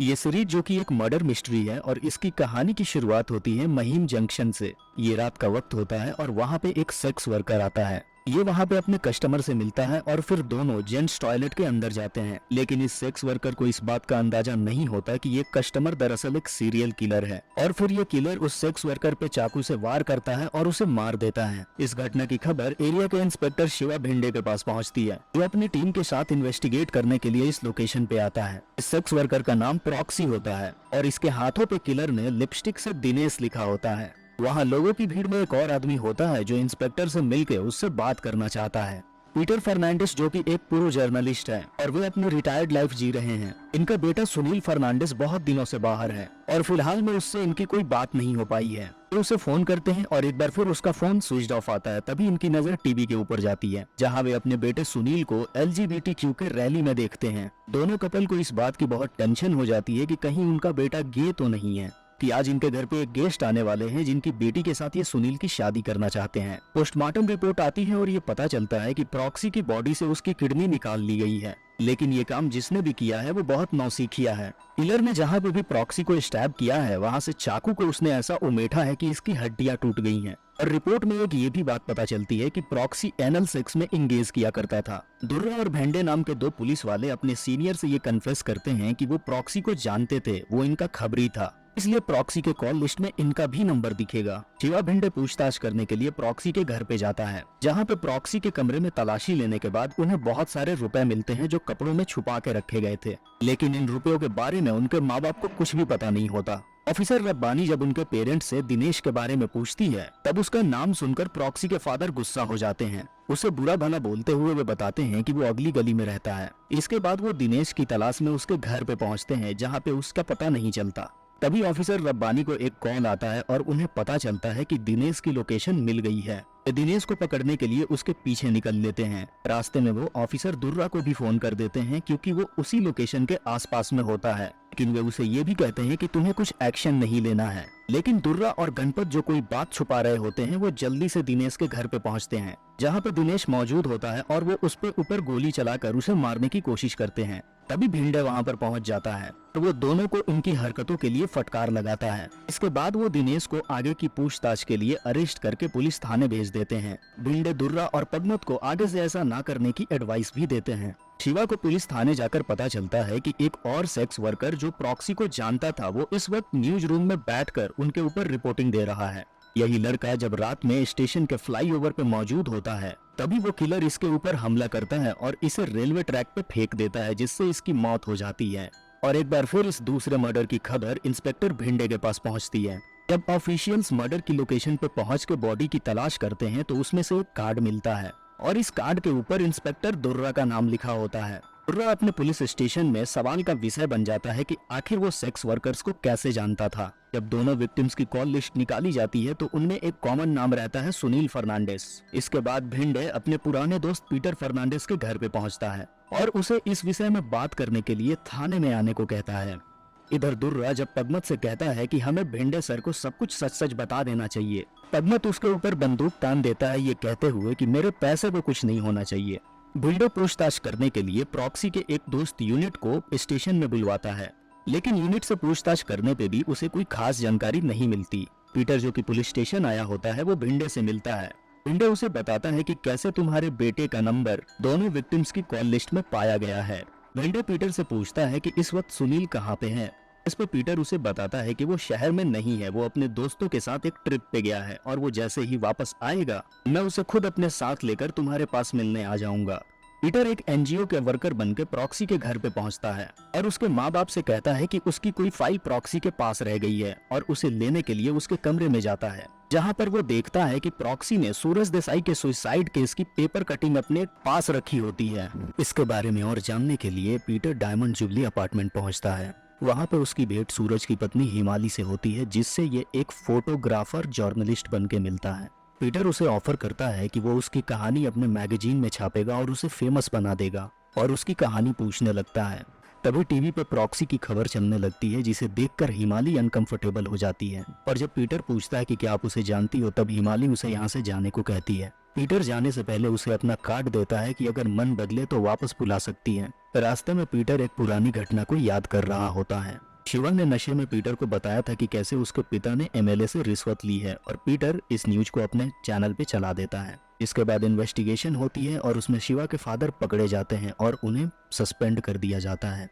ये सीरीज जो कि एक मर्डर मिस्ट्री है और इसकी कहानी की शुरुआत होती है महिम जंक्शन से। ये रात का वक्त होता है और वहाँ पे एक सेक्स वर्कर आता है। ये वहाँ पे अपने कस्टमर से मिलता है और फिर दोनों जेंट्स टॉयलेट के अंदर जाते हैं। लेकिन इस सेक्स वर्कर को इस बात का अंदाजा नहीं होता कि ये कस्टमर दरअसल एक सीरियल किलर है और फिर ये किलर उस सेक्स वर्कर पे चाकू से वार करता है और उसे मार देता है। इस घटना की खबर एरिया के इंस्पेक्टर शिवा भिंडे के पास पहुँचती है, जो अपनी टीम के साथ इन्वेस्टिगेट करने के लिए इस लोकेशन पे आता है। इस सेक्स वर्कर का नाम प्रॉक्सी होता है और इसके हाथों पे किलर ने लिपस्टिक से दिनेश लिखा होता है। वहाँ लोगों की भीड़ में एक और आदमी होता है जो इंस्पेक्टर से मिलकर उससे बात करना चाहता है। पीटर फर्नांडिस जो कि एक पूर्व जर्नलिस्ट है और वे अपनी रिटायर्ड लाइफ जी रहे हैं। इनका बेटा सुनील फर्नांडिस बहुत दिनों से बाहर है और फिलहाल में उससे इनकी कोई बात नहीं हो पाई है। तो उसे फोन करते हैं और एक बार फिर उसका फोन स्विच ऑफ आता है। तभी इनकी नजर टीवी के ऊपर जाती है, जहां वे अपने बेटे सुनील को LGBTQ के रैली में देखते हैं। दोनों कपल को इस बात की बहुत टेंशन हो जाती है कि कहीं उनका बेटा गे तो नहीं है, कि आज इनके घर पे एक गेस्ट आने वाले हैं जिनकी बेटी के साथ ये सुनील की शादी करना चाहते हैं। पोस्टमार्टम रिपोर्ट आती है और ये पता चलता है कि प्रॉक्सी की बॉडी से उसकी किडनी निकाल ली गई है। लेकिन ये काम जिसने भी किया है वो बहुत नौसिखिया है। किलर ने जहाँ पे भी प्रॉक्सी को स्टैब किया है वहाँ से चाकू को उसने ऐसा उमेटा है कि इसकी हड्डियां टूट गई हैं। और रिपोर्ट में एक ये भी बात पता चलती है कि प्रॉक्सी एनल सेक्स में इंगेज किया करता था। दुर्रा और भेंडे नाम के दो पुलिस वाले अपने सीनियर से ये कन्फेस करते हैं कि वो प्रॉक्सी को जानते थे, वो इनका खबरी था, इसलिए प्रॉक्सी के कॉल लिस्ट में इनका भी नंबर दिखेगा। शिवा भिंडे पूछताछ करने के लिए प्रॉक्सी के घर पे जाता है, जहाँ पे प्रॉक्सी के कमरे में तलाशी लेने के बाद उन्हें बहुत सारे रुपए मिलते हैं जो कपड़ों में छुपा के रखे गए थे। लेकिन इन रुपयों के बारे में उनके माँ बाप को कुछ भी पता नहीं होता। ऑफिसर रब्बानी जब उनके पेरेंट्स से दिनेश के बारे में पूछती है, तब उसका नाम सुनकर प्रॉक्सी के फादर गुस्सा हो जाते हैं। उसे बुरा भला बोलते हुए वे बताते हैं कि वो अगली गली में रहता है। इसके बाद वो दिनेश की तलाश में उसके घर पे पहुंचते हैं, जहाँ पे उसका पता नहीं चलता। तभी ऑफिसर रब्बानी को एक कॉल आता है और उन्हें पता चलता है कि दिनेश की लोकेशन मिल गई है। दिनेश को पकड़ने के लिए उसके पीछे निकल लेते हैं। रास्ते में वो ऑफिसर दुर्रा को भी फोन कर देते हैं, क्योंकि वो उसी लोकेशन के आसपास में होता है। लेकिन वे उसे ये भी कहते हैं कि तुम्हें कुछ एक्शन नहीं लेना है। लेकिन दुर्रा और गणपत जो कोई बात छुपा रहे होते हैं, वो जल्दी से दिनेश के घर पे पहुंचते हैं, जहाँ पे दिनेश मौजूद होता है और वो उस पे ऊपर गोली चलाकर उसे मारने की कोशिश करते हैं। तभी भिंडे वहाँ पर पहुँच जाता है और वो दोनों को उनकी हरकतों के लिए फटकार लगाता है। इसके बाद वो दिनेश को आगे की पूछताछ के लिए अरेस्ट करके पुलिस थाने भेज देते हैं। भिंडे दुर्रा और पद्मत को आगे से ऐसा ना करने की एडवाइस भी देते हैं। शिवा को पुलिस थाने जाकर पता चलता है कि एक और सेक्स वर्कर जो प्रॉक्सी को जानता था, वो इस वक्त न्यूज रूम में बैठकर उनके ऊपर रिपोर्टिंग दे रहा है। यही लड़का जब रात में स्टेशन के फ्लाईओवर पे मौजूद होता है, तभी वो किलर इसके ऊपर हमला करता है और इसे रेलवे ट्रैक पे फेंक देता है, जिससे इसकी मौत हो जाती है। और एक बार फिर इस दूसरे मर्डर की खबर इंस्पेक्टर भिंडे के पास पहुंचती है। जब ऑफिशियल्स मर्डर की लोकेशन पे पहुंच के बॉडी की तलाश करते हैं, तो उसमें से एक कार्ड मिलता है और इस कार्ड के ऊपर इंस्पेक्टर दुर्रा का नाम लिखा होता है। दुर्रा अपने पुलिस स्टेशन में सवाल का विषय बन जाता है कि आखिर वो सेक्स वर्कर्स को कैसे जानता था। जब दोनों विक्टिम्स की कॉल लिस्ट निकाली जाती है, तो उनमें एक कॉमन नाम रहता है सुनील फर्नांडिस। इसके बाद भिंडे अपने पुराने दोस्त पीटर फर्नांडिस के घर पे पहुंचता है और उसे इस विषय में बात करने के लिए थाने में आने को कहता है। इधर दुर्रा जब पद्मत से कहता है कि हमें भिंडे सर को सब कुछ सच सच बता देना चाहिए, पद्मत उसके ऊपर बंदूक तान देता है, ये कहते हुए कि मेरे पैसे पे कुछ नहीं होना चाहिए। भिंडे पूछताछ करने के लिए प्रॉक्सी के एक दोस्त यूनिट को स्टेशन में बुलवाता है, लेकिन यूनिट से पूछताछ करने पे भी उसे कोई खास जानकारी नहीं मिलती। पीटर जो कि पुलिस स्टेशन आया होता है, वो भिंडे से मिलता है। भिंडे उसे बताता है कि कैसे तुम्हारे बेटे का नंबर दोनों विक्टिम्स की कॉल लिस्ट में पाया गया है। भिंडे पीटर से पूछता है कि इस वक्त सुनील कहाँ पे है। इस पे पीटर उसे बताता है कि वो शहर में नहीं है, वो अपने दोस्तों के साथ एक ट्रिप पे गया है और वो जैसे ही वापस आएगा, मैं उसे खुद अपने साथ लेकर तुम्हारे पास मिलने आ जाऊंगा। पीटर एक NGO के वर्कर बनकर प्रॉक्सी के घर पे पहुंचता है और उसके माँ बाप से कहता है कि उसकी कोई फाइल प्रॉक्सी के पास रह गई है और उसे लेने के लिए उसके कमरे में जाता है, जहाँ पर वो देखता है कि प्रॉक्सी ने सूरज देसाई के सुसाइड केस की पेपर कटिंग अपने पास रखी होती है। इसके बारे में और जानने के लिए पीटर डायमंड जुबली अपार्टमेंट पहुँचता है। वहाँ पर उसकी भेंट सूरज की पत्नी हिमाली से होती है, जिससे ये एक फोटोग्राफर जर्नलिस्ट बन के मिलता है। पीटर उसे ऑफर करता है कि वो उसकी कहानी अपने मैगजीन में छापेगा और उसे फेमस बना देगा, और उसकी कहानी पूछने लगता है। तभी टीवी पर प्रॉक्सी की खबर चलने लगती है, जिसे देखकर हिमाली अनकंफर्टेबल हो जाती है। और जब पीटर पूछता है कि क्या आप उसे जानती हो, तब हिमाली उसे यहाँ से जाने को कहती है। पीटर जाने से पहले उसे अपना कार्ड देता है कि अगर मन बदले तो वापस बुला सकती है। रास्ते में पीटर एक पुरानी घटना को याद कर रहा होता है। शिवा ने नशे में पीटर को बताया था कि कैसे उसके पिता ने एमएलए से रिश्वत ली है और पीटर इस न्यूज को अपने चैनल पे चला देता है। इसके बाद इन्वेस्टिगेशन होती है और उसमें शिवा के फादर पकड़े जाते हैं और उन्हें सस्पेंड कर दिया जाता है।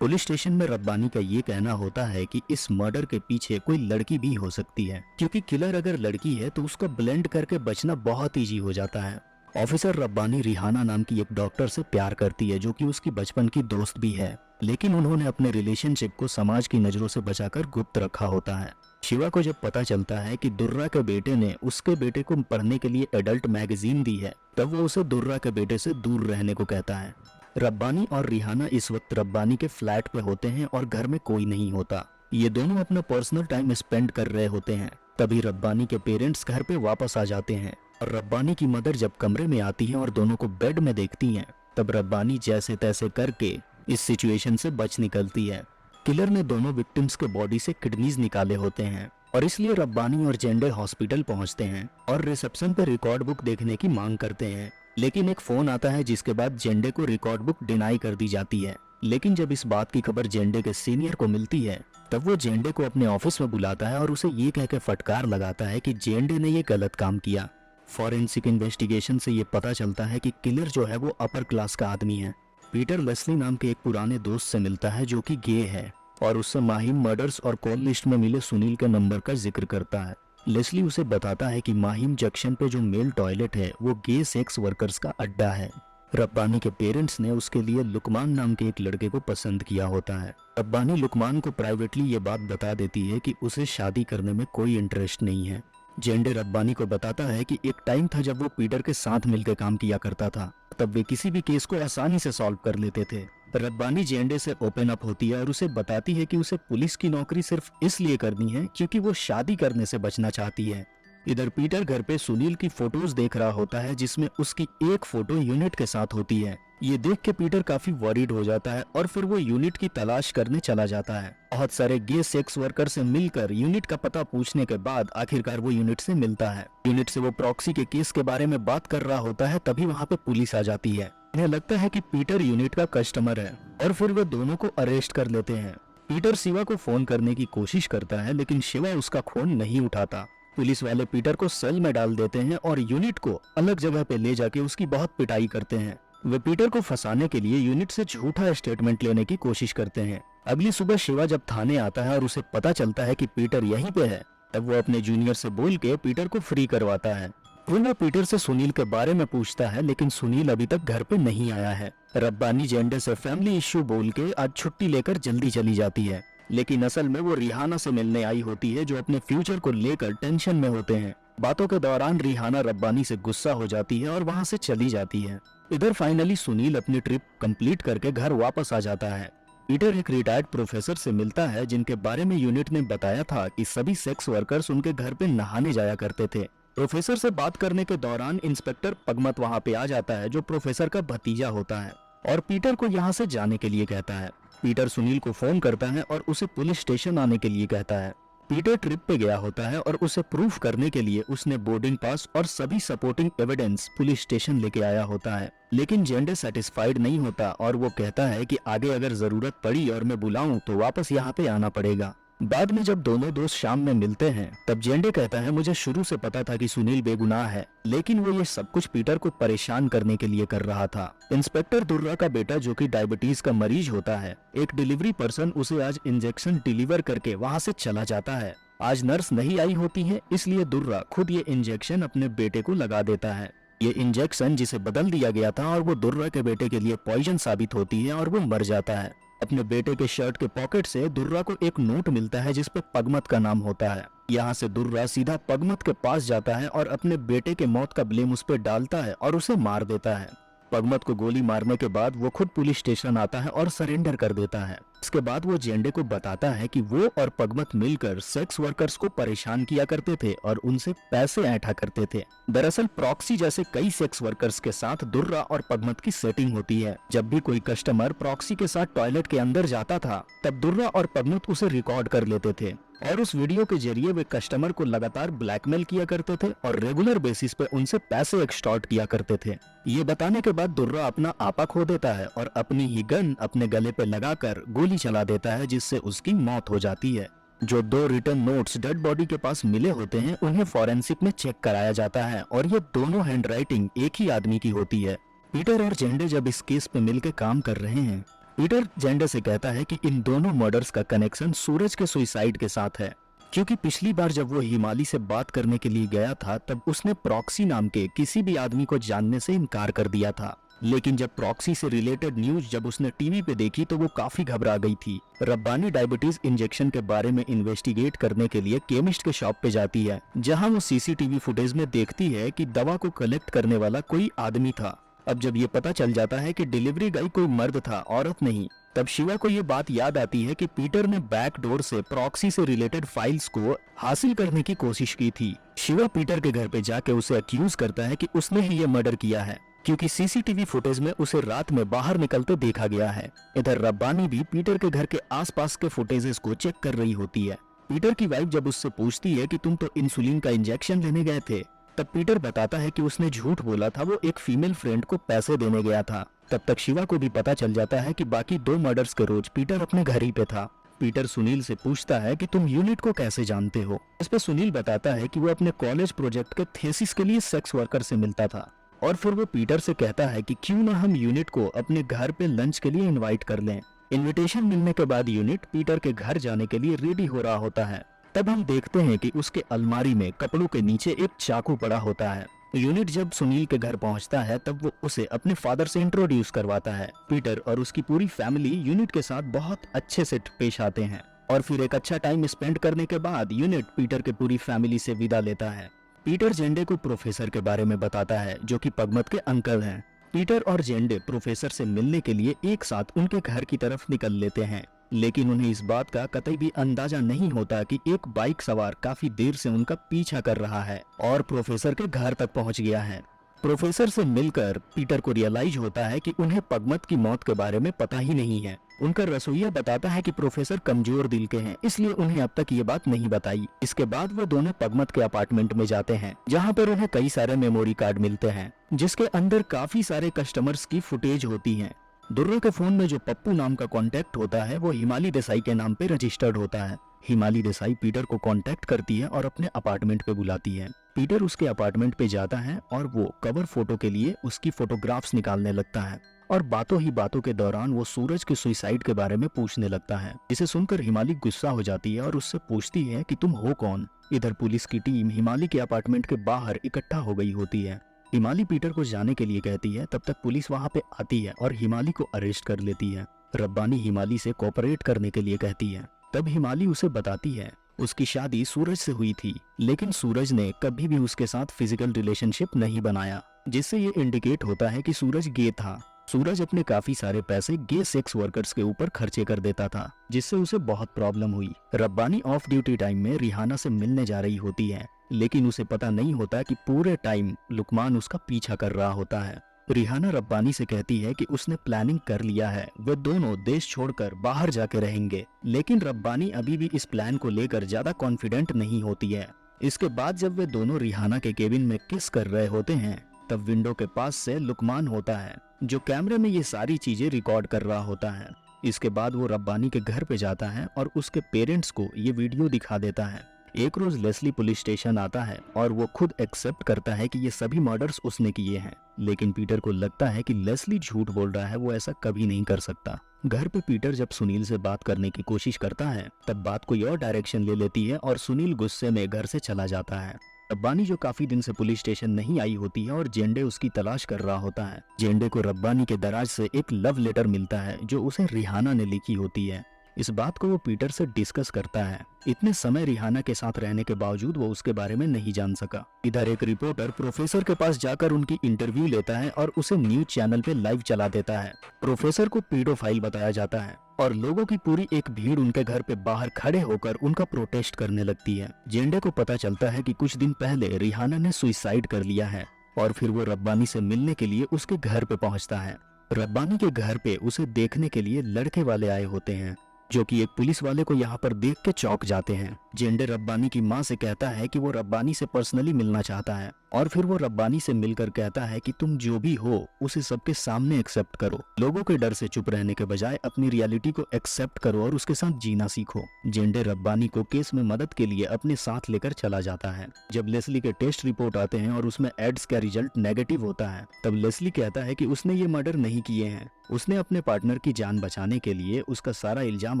पुलिस स्टेशन में रब्बानी का ये कहना होता है कि इस मर्डर के पीछे कोई लड़की भी हो सकती है, क्योंकि किलर अगर लड़की है तो उसका ब्लेंड करके बचना बहुत ईजी हो जाता है। ऑफिसर रब्बानी रिहाना नाम की एक डॉक्टर से प्यार करती है जो कि उसकी बचपन की दोस्त भी है, लेकिन उन्होंने अपने रिलेशनशिप को समाज की नजरों से बचाकर गुप्त रखा होता है। शिवा को जब पता चलता है कि दुर्रा के बेटे ने उसके बेटे को पढ़ने के लिए एडल्ट मैगजीन दी है, तब वो उसे दुर्रा के बेटे से दूर रहने को कहता है। रब्बानी और रिहाना इस वक्त रब्बानी के फ्लैट पे होते हैं और घर में कोई नहीं होता। ये दोनों अपना पर्सनल टाइम स्पेंड कर रहे होते हैं। तभी रब्बानी के पेरेंट्स घर पे वापस आ जाते हैं और रब्बानी की मदर जब कमरे में आती है और दोनों को बेड में देखती हैं, तब रब्बानी जैसे तैसे करके इस सिचुएशन से बच निकलती है। किलर ने दोनों विक्टिम्स के बॉडी से किडनीज निकाले होते हैं और इसलिए रब्बानी और जेंडे हॉस्पिटल पहुंचते हैं और रिसेप्शन पे रिकॉर्ड बुक देखने की मांग करते हैं, लेकिन एक फोन आता है जिसके बाद जेंडे को रिकॉर्ड बुक डिनाई कर दी जाती है। लेकिन जब इस बात की खबर जेंडे के सीनियर को मिलती है, तब वो जेंडे को अपने ऑफिस में बुलाता है और उसे ये कह के फटकार लगाता है कि जेंडे ने ये गलत काम किया। फॉरेंसिक इन्वेस्टिगेशन से ये पता चलता है कि किलर जो है वो अपर क्लास का आदमी है। पीटर लेस्ली नाम के एक पुराने दोस्त से मिलता है जो कि गे है और उससे माहिम मर्डर्स और कॉल लिस्ट में मिले सुनील के नंबर का जिक्र करता है। लेस्ली उसे बताता है कि माहिम जंक्शन पे जो मेल टॉयलेट है वो गे सेक्स वर्कर्स का अड्डा है। रब्बानी के पेरेंट्स ने उसके लिए लुकमान नाम के एक लड़के को पसंद किया होता है। रब्बानी लुकमान को प्राइवेटली ये बात बता देती है कि उसे शादी करने में कोई इंटरेस्ट नहीं है। जेंडे रब्बानी को बताता है कि एक टाइम था जब वो पीटर के साथ मिलकर काम किया करता था, तब वे किसी भी केस को आसानी से सॉल्व कर लेते थे। रब्बानी जेंडे से ओपन अप होती है और उसे बताती है कि उसे पुलिस की नौकरी सिर्फ इसलिए करनी है क्योंकि वो शादी करने से बचना चाहती है। इधर पीटर घर पे सुनील की फोटोज देख रहा होता है जिसमें उसकी एक फोटो यूनिट के साथ होती है। ये देख के पीटर काफी वरीड हो जाता है और फिर वो यूनिट की तलाश करने चला जाता है। बहुत सारे गे सेक्स वर्कर से मिलकर यूनिट का पता पूछने के बाद आखिरकार वो यूनिट से मिलता है। यूनिट से वो प्रॉक्सी के केस के बारे में बात कर रहा होता है, तभी वहाँ पे पुलिस आ जाती है। इन्हें लगता है कि पीटर यूनिट का कस्टमर है और फिर वे दोनों को अरेस्ट कर लेते हैं। पीटर शिवा को फोन करने की कोशिश करता है, लेकिन शिवा उसका फोन नहीं उठाता। पुलिस वाले पीटर को सेल में डाल देते हैं और यूनिट को अलग जगह पे ले जाके उसकी बहुत पिटाई करते हैं। वे पीटर को फंसाने के लिए यूनिट से झूठा स्टेटमेंट लेने की कोशिश करते हैं। अगली सुबह शिवा जब थाने आता है और उसे पता चलता है कि पीटर यहीं पे है, तब वो अपने जूनियर से बोल के पीटर को फ्री करवाता है। फिर वो पीटर से सुनील के बारे में पूछता है, लेकिन सुनील अभी तक घर पे नहीं आया है। रब्बानी जेंडे से फैमिली इश्यू बोल के आज छुट्टी लेकर जल्दी चली जाती है, लेकिन असल में वो रिहाना से मिलने आई होती है जो अपने फ्यूचर को लेकर टेंशन में होते हैं। बातों के दौरान रिहाना रब्बानी से गुस्सा हो जाती है और वहाँ से चली जाती है। इधर फाइनली सुनील अपनी ट्रिप कंप्लीट करके घर वापस आ जाता है। पीटर एक रिटायर्ड प्रोफेसर से मिलता है जिनके बारे में यूनिट ने बताया था कि सभी सेक्स वर्कर्स उनके घर पे नहाने जाया करते थे। प्रोफेसर से बात करने के दौरान इंस्पेक्टर पगमत वहाँ पे आ जाता है जो प्रोफेसर का भतीजा होता है और पीटर को यहाँ से जाने के लिए कहता है। पीटर सुनील को फोन करता है और उसे पुलिस स्टेशन आने के लिए कहता है। पीटर ट्रिप पे गया होता है और उसे प्रूफ करने के लिए उसने बोर्डिंग पास और सभी सपोर्टिंग एविडेंस पुलिस स्टेशन लेके आया होता है, लेकिन जेंडे सेटिस्फाइड नहीं होता और वो कहता है कि आगे अगर जरूरत पड़ी और मैं बुलाऊं तो वापस यहाँ पे आना पड़ेगा। बाद में जब दोनों दोस्त शाम में मिलते हैं, तब जेंडे कहता है, मुझे शुरू से पता था कि सुनील बेगुनाह है, लेकिन वो ये सब कुछ पीटर को परेशान करने के लिए कर रहा था। इंस्पेक्टर दुर्रा का बेटा जो कि डायबिटीज का मरीज होता है, एक डिलीवरी पर्सन उसे आज इंजेक्शन डिलीवर करके वहाँ से चला जाता है। आज नर्स नहीं आई होती है, इसलिए दुर्रा खुद ये इंजेक्शन अपने बेटे को लगा देता है। ये इंजेक्शन जिसे बदल दिया गया था और वो दुर्रा के बेटे के लिए पॉइजन साबित होती है और वो मर जाता है। अपने बेटे के शर्ट के पॉकेट से दुर्रा को एक नोट मिलता है जिस पे पगमत का नाम होता है। यहाँ से दुर्रा सीधा पगमत के पास जाता है और अपने बेटे के मौत का ब्लेम उस पर डालता है और उसे मार देता है। पगमत को गोली मारने के बाद वो खुद पुलिस स्टेशन आता है और सरेंडर कर देता है। इसके बाद वो जेंडे को बताता है कि वो और पगमत मिलकर सेक्स वर्कर्स को परेशान किया करते थे और उनसे पैसे ऐंठा करते थे। दरअसल प्रॉक्सी जैसे कई सेक्स वर्कर्स के साथ दुर्रा और पगमत की सेटिंग होती है। जब भी कोई कस्टमर प्रॉक्सी के साथ टॉयलेट के अंदर जाता था, तब दुर्रा और पगमत उसे रिकॉर्ड कर लेते थे और उस वीडियो के जरिए वे कस्टमर को लगातार ब्लैकमेल किया करते थे और रेगुलर बेसिस पे उनसे पैसे एक्सटॉर्ट किया करते थे। ये बताने के बाद दुर्रा अपना आपा खो देता है और अपनी ही गन अपने गले पे लगाकर गोली चला देता है, जिससे उसकी मौत हो जाती है। जो 2 रिटर्न नोट्स डेड बॉडी के पास मिले होते हैं उन्हें फॉरेंसिक में चेक कराया जाता है और ये दोनों हैंडराइटिंग एक ही आदमी की होती है। पीटर और जेंडे जब इस केस पे मिलकर काम कर रहे हैं, पीटर जेंडे से कहता है कि इन दोनों मर्डर्स का कनेक्शन सूरज के सुसाइड के साथ है, क्योंकि पिछली बार जब वो हिमाली से बात करने के लिए गया था तब उसने प्रॉक्सी नाम के किसी भी आदमी को जानने से इनकार कर दिया था। लेकिन जब प्रॉक्सी से रिलेटेड न्यूज जब उसने टीवी पे देखी तो वो काफी घबरा गई थी। रब्बानी डायबिटीज इंजेक्शन के बारे में इन्वेस्टिगेट करने के लिए केमिस्ट के शॉप पे जाती है, जहां वो सीसीटीवी फुटेज में देखती है कि दवा को कलेक्ट करने वाला कोई आदमी था। अब जब ये पता चल जाता है कि डिलीवरी गाय कोई मर्द था, औरत नहीं, तब शिवा को ये बात याद आती है कि पीटर ने बैक डोर से प्रॉक्सी से रिलेटेड फाइल्स को हासिल करने की कोशिश की थी। शिवा पीटर के घर पे जाके उसे अक्यूज करता है कि उसने ही ये मर्डर किया है, क्योंकि सीसीटीवी फुटेज में उसे रात में बाहर निकलते देखा गया है। इधर रब्बानी भी पीटर के घर के आसपास के फुटेजेस को चेक कर रही होती है। पीटर की वाइफ जब उससे पूछती है कि तुम तो इंसुलिन का इंजेक्शन लेने गए थे, तब पीटर बताता है कि उसने झूठ बोला था, वो एक फीमेल फ्रेंड को पैसे देने गया था। तब तक शिवा को भी पता चल जाता है कि बाकी 2 मर्डर्स के रोज पीटर अपने घर ही पे था। पीटर सुनील से पूछता है कि तुम यूनिट को कैसे जानते हो। इस पे सुनील बताता है कि वो अपने कॉलेज प्रोजेक्ट के थीसिस के लिए सेक्स वर्कर से मिलता था, और फिर वो पीटर से कहता है कि क्यों ना हम यूनिट को अपने घर पे लंच के लिए इनवाइट कर लें। इनविटेशन मिलने के बाद यूनिट पीटर के घर जाने के लिए रेडी हो रहा होता है। तब हम देखते हैं कि उसके अलमारी में कपड़ों के नीचे एक चाकू पड़ा होता है। यूनिट जब सुनील के घर पहुंचता है तब वो उसे अपने फादर से इंट्रोड्यूस करवाता है। पीटर और उसकी पूरी फैमिली यूनिट के साथ बहुत अच्छे से पेश आते हैं और फिर एक अच्छा टाइम स्पेंड करने के बाद यूनिट पीटर के पूरी फैमिली से विदा लेता है। पीटर जेंडे को प्रोफेसर के बारे में बताता है, जो कि पगमत के अंकल हैं। पीटर और जेंडे प्रोफेसर से मिलने के लिए एक साथ उनके घर की तरफ निकल लेते हैं, लेकिन उन्हें इस बात का कतई भी अंदाजा नहीं होता कि एक बाइक सवार काफी देर से उनका पीछा कर रहा है और प्रोफेसर के घर तक पहुंच गया है। प्रोफेसर से मिलकर पीटर को रियलाइज होता है कि उन्हें पगमत की मौत के बारे में पता ही नहीं है। उनका रसोइया बताता है कि प्रोफेसर कमजोर दिल के हैं, इसलिए उन्हें अब तक ये बात नहीं बताई। इसके बाद वो दोनों पगमत के अपार्टमेंट में जाते हैं, जहाँ पर उन्हें कई सारे मेमोरी कार्ड मिलते हैं, जिसके अंदर काफी सारे कस्टमर्स की फुटेज होती है। दुर्रा के फोन में जो पप्पू नाम का कॉन्टेक्ट होता है वो हिमाली देसाई के नाम पे रजिस्टर्ड होता है। हिमाली देसाई पीटर को कांटेक्ट करती है और अपने अपार्टमेंट पे बुलाती है। पीटर उसके अपार्टमेंट पे जाता है और वो कवर फोटो के लिए उसकी फोटोग्राफ्स निकालने लगता है और बातों ही बातों के दौरान वो सूरज के सुसाइड के बारे में पूछने लगता है, जिसे सुनकर हिमाली गुस्सा हो जाती है और उससे पूछती है कि तुम हो कौन। इधर पुलिस की टीम हिमाली के अपार्टमेंट के बाहर इकट्ठा हो गई होती है। हिमाली पीटर को जाने के लिए कहती है, तब तक पुलिस वहाँ पे आती है और हिमाली को अरेस्ट कर लेती है। रब्बानी हिमाली से कोऑपरेट करने के लिए कहती है। तब हिमाली उसे बताती है उसकी शादी सूरज से हुई थी, लेकिन सूरज ने कभी भी उसके साथ फिजिकल रिलेशनशिप नहीं बनाया, जिससे ये इंडिकेट होता है कि सूरज गे था। सूरज अपने काफी सारे पैसे गे सेक्स वर्कर्स के ऊपर खर्चे कर देता था, जिससे उसे बहुत प्रॉब्लम हुई। रब्बानी ऑफ ड्यूटी टाइम में रिहाना से मिलने जा रही होती है, लेकिन उसे पता नहीं होता कि पूरे टाइम लुकमान उसका पीछा कर रहा होता है। रिहाना रब्बानी से कहती है कि उसने प्लानिंग कर लिया है, वे दोनों देश छोड़कर बाहर जाके रहेंगे, लेकिन रब्बानी अभी भी इस प्लान को लेकर ज्यादा कॉन्फिडेंट नहीं होती है। इसके बाद जब वे दोनों रिहाना के केबिन में किस कर रहे होते हैं, तब विंडो के पास से लुकमान होता है, जो कैमरे में ये सारी चीजें रिकॉर्ड कर रहा होता है। इसके बाद वो रब्बानी के घर पे जाता है और उसके पेरेंट्स को ये वीडियो दिखा देता है। एक रोज लेस्ली पुलिस स्टेशन आता है और वो खुद एक्सेप्ट करता है कि ये सभी मर्डर्स उसने किए हैं, लेकिन पीटर को लगता है कि लेस्ली झूठ बोल रहा है, वो ऐसा कभी नहीं कर सकता। घर पे पीटर जब सुनील से बात करने की कोशिश करता है, तब बात कोई और डायरेक्शन ले लेती है और सुनील गुस्से में घर से चला जाता है। रब्बानी जो काफी दिन से पुलिस स्टेशन नहीं आई होती है और जेंडे उसकी तलाश कर रहा होता है। जेंडे को रब्बानी के दराज से एक लव लेटर मिलता है जो उसे रिहाना ने लिखी होती है। इस बात को वो पीटर से डिस्कस करता है। इतने समय रिहाना के साथ रहने के बावजूद वो उसके बारे में नहीं जान सका। इधर एक रिपोर्टर प्रोफेसर के पास जाकर उनकी इंटरव्यू लेता है और उसे न्यूज चैनल पे लाइव चला देता है। प्रोफेसर को पीडोफाइल बताया जाता है और लोगों की पूरी एक भीड़ उनके घर पे बाहर खड़े होकर उनका प्रोटेस्ट करने लगती है। जेंडे को पता चलता है कि कुछ दिन पहले रिहाना ने सुसाइड कर लिया है और फिर वो रब्बानी से मिलने के लिए उसके घर पे पहुंचता है। रब्बानी के घर पे उसे देखने के लिए लड़के वाले आए होते हैं। जो कि एक पुलिस वाले को यहाँ पर देख के चौंक जाते हैं। जेंडे रब्बानी की माँ से कहता है कि वो रब्बानी से पर्सनली मिलना चाहता है और फिर वो रब्बानी से मिलकर कहता है कि तुम जो भी हो उसे सबके सामने एक्सेप्ट करो, लोगों के डर से चुप रहने के बजाय अपनी रियलिटी को एक्सेप्ट करो और उसके साथ जीना सीखो। जेंडे रब्बानी को केस में मदद के लिए अपने साथ लेकर चला जाता है। जब लेस्ली के टेस्ट रिपोर्ट आते हैं और उसमें एड्स का रिजल्ट नेगेटिव होता है, तब लेस्ली कहता है कि उसने ये मर्डर नहीं किए हैं। उसने अपने पार्टनर की जान बचाने के लिए उसका सारा इल्जाम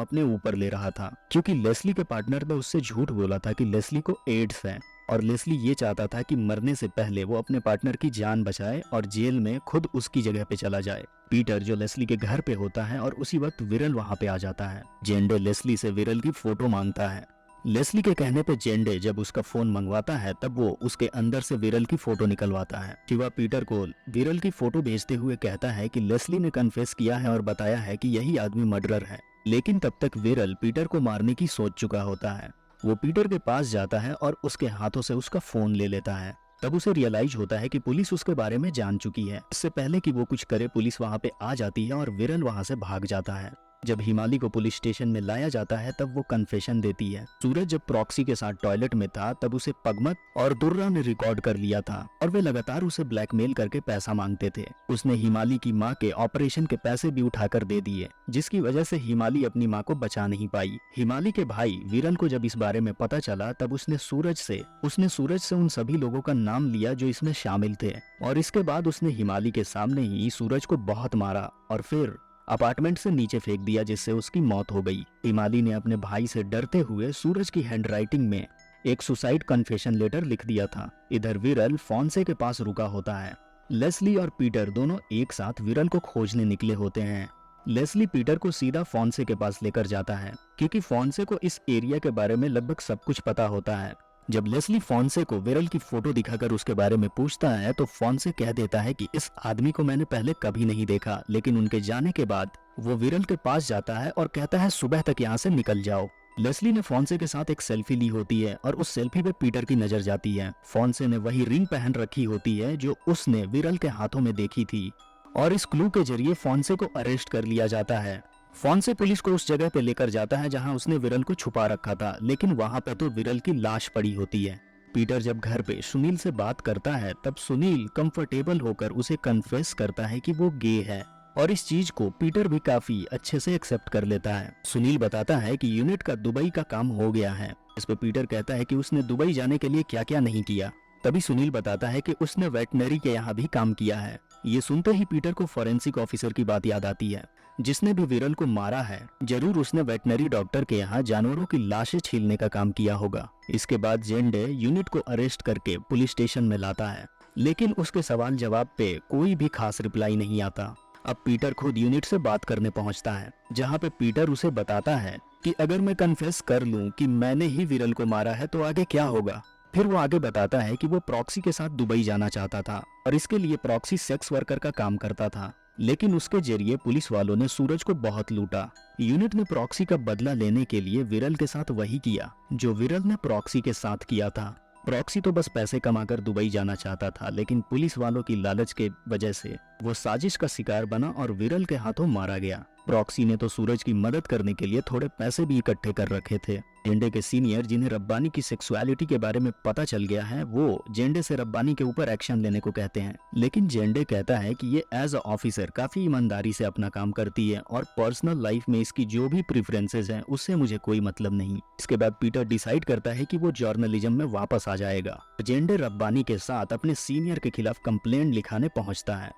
अपने ऊपर ले रहा था, क्योंकि लेस्ली के पार्टनर ने उससे झूठ बोला था कि लेस्ली को एड्स है और लेस्ली ये चाहता था कि मरने से पहले वो अपने पार्टनर की जान बचाए और जेल में खुद उसकी जगह पे चला जाए। पीटर जो लेस्ली के घर पे होता है और उसी वक्त विरल वहाँ पे आ जाता है। जेंडे लेस्ली से विरल की फोटो मांगता है। लेस्ली के कहने पे जेंडे जब उसका फोन मंगवाता है तब वो उसके अंदर से विरल की फोटो निकलवाता है। शिवा पीटर को विरल की फोटो भेजते हुए कहता है कि लेस्ली ने कन्फेस किया है और बताया है कि यही आदमी मर्डरर है, लेकिन तब तक विरल पीटर को मारने की सोच चुका होता है। वो पीटर के पास जाता है और उसके हाथों से उसका फोन ले लेता है। तब उसे रियलाइज होता है कि पुलिस उसके बारे में जान चुकी है। इससे पहले कि वो कुछ करे पुलिस वहाँ पे आ जाती है और विरल वहाँ से भाग जाता है। जब हिमाली को पुलिस स्टेशन में लाया जाता है तब वो कन्फेशन देती है। सूरज जब प्रॉक्सी के साथ टॉयलेट में था तब उसे पगमत और दुर्रा ने रिकॉर्ड कर लिया था और वे लगातार उसे ब्लैकमेल करके पैसा मांगते थे। उसने हिमाली की माँ के ऑपरेशन के पैसे भी उठाकर दे दिए, जिसकी वजह से हिमाली अपनी माँ को बचा नहीं पाई। हिमाली के भाई विरल को जब इस बारे में पता चला तब उसने सूरज से उन सभी लोगों का नाम लिया जो इसमें शामिल थे और इसके बाद उसने हिमाली के सामने ही सूरज को बहुत मारा और फिर अपार्टमेंट से नीचे फेंक दिया, जिससे उसकी मौत हो गई। हिमाली ने अपने भाई से डरते हुए सूरज की हैंडराइटिंग में एक सुसाइड कन्फेशन लेटर लिख दिया था। इधर विरल फॉन्से के पास रुका होता है। लेस्ली और पीटर दोनों एक साथ विरल को खोजने निकले होते हैं। लेस्ली पीटर को सीधा फॉन्से के पास लेकर जाता है, क्योंकि फॉन्से को इस एरिया के बारे में लगभग सब कुछ पता होता है। जब लेस्ली फॉन्से को विरल की फोटो दिखाकर उसके बारे में पूछता है तो फॉन्से कह देता है कि इस आदमी को मैंने पहले कभी नहीं देखा, लेकिन उनके जाने के बाद वो विरल के पास जाता है और कहता है सुबह तक यहाँ से निकल जाओ। लेस्ली ने फॉन्से के साथ एक सेल्फी ली होती है और उस सेल्फी पे पीटर की नजर जाती है। फॉन्से ने वही रिंग पहन रखी होती है जो उसने विरल के हाथों में देखी थी और इस क्लू के जरिए फॉन्से को अरेस्ट कर लिया जाता है। फॉन्से पुलिस को उस जगह पे लेकर जाता है जहां उसने विरल को छुपा रखा था, लेकिन वहां पे तो विरल की लाश पड़ी होती है। पीटर जब घर पे सुनील से बात करता है तब सुनील कंफर्टेबल होकर उसे कन्फेस करता है कि वो गे है और इस चीज को पीटर भी काफी अच्छे से एक्सेप्ट कर लेता है। सुनील बताता है कि यूनिट का दुबई का काम हो गया है। इस पे पीटर कहता है कि उसने दुबई जाने के लिए क्या क्या नहीं किया। तभी सुनील बताता है कि उसने वेटनरी के यहाँ भी काम किया है। ये सुनते ही पीटर को फॉरेंसिक ऑफिसर की बात याद आती है जिसने भी विरल को मारा है। जरूर उसने वेटनरी डॉक्टर के यहाँ जानवरों की लाशें छीलने का काम किया होगा। इसके बाद जेंडे यूनिट को अरेस्ट करके पुलिस स्टेशन में लाता है, लेकिन उसके सवाल जवाब पे कोई भी खास रिप्लाई नहीं आता। अब पीटर खुद यूनिट से बात करने पहुंचता है, जहां पे पीटर उसे बताता है कि अगर मैं कन्फेस कर लूं कि मैंने ही विरल को मारा है तो आगे क्या होगा। फिर वो आगे बताता है कि वो प्रॉक्सी के साथ दुबई जाना चाहता था और इसके लिए प्रॉक्सी सेक्स वर्कर का काम करता था, लेकिन उसके जरिए पुलिस वालों ने सूरज को बहुत लूटा। यूनिट ने प्रॉक्सी का बदला लेने के लिए विरल के साथ वही किया जो विरल ने प्रॉक्सी के साथ किया था। प्रॉक्सी तो बस पैसे कमाकर दुबई जाना चाहता था, लेकिन पुलिस वालों की लालच के वजह से वो साजिश का शिकार बना और विरल के हाथों मारा गया। प्रॉक्सी ने तो सूरज की मदद करने के लिए थोड़े पैसे भी इकट्ठे कर रखे थे। जेंडे के सीनियर जिन्हें रब्बानी की सेक्सुअलिटी के बारे में पता चल गया है, वो जेंडे से रब्बानी के ऊपर एक्शन लेने को कहते हैं, लेकिन जेंडे कहता है कि ये एज अ ऑफिसर काफी ईमानदारी से अपना काम करती है और पर्सनल लाइफ में इसकी जो भी प्रेफरेंसेस हैं उससे मुझे कोई मतलब नहीं। इसके बाद पीटर डिसाइड करता है कि वो जर्नलिज्म में वापस आ जाएगा। जेंडे रब्बानी के साथ अपने सीनियर के खिलाफ कंप्लेंट लिखाने पहुंचता है।